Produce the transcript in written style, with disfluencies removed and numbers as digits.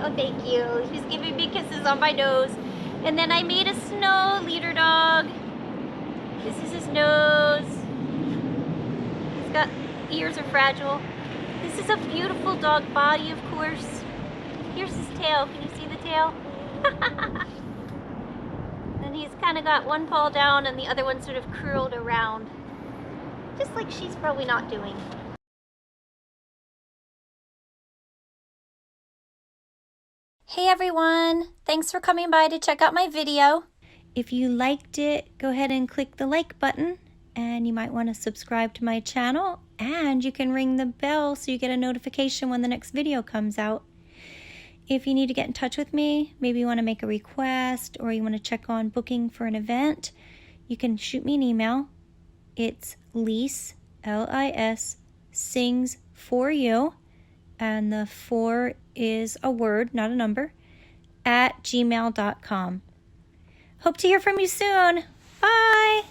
Oh, thank you. She's giving me kisses on my nose. And then I made a snow leader dog. This is his nose. He's got ears are fragile. This is a beautiful dog body, of course. Here's his tail. Can you see the tail? Then he's kind of got one paw down and the other one sort of curled around. Just like she's probably not doing. Hey everyone! Thanks for coming by to check out my video. If you liked it, go ahead and click the like button. And you might want to subscribe to my channel. And you can ring the bell so you get a notification when the next video comes out. If you need to get in touch with me, maybe you want to make a request or you want to check on booking for an event, you can shoot me an email. It's Lise, L-I-S, sings for you, and the 4 is a word, not a number, @gmail.com. Hope to hear from you soon. Bye!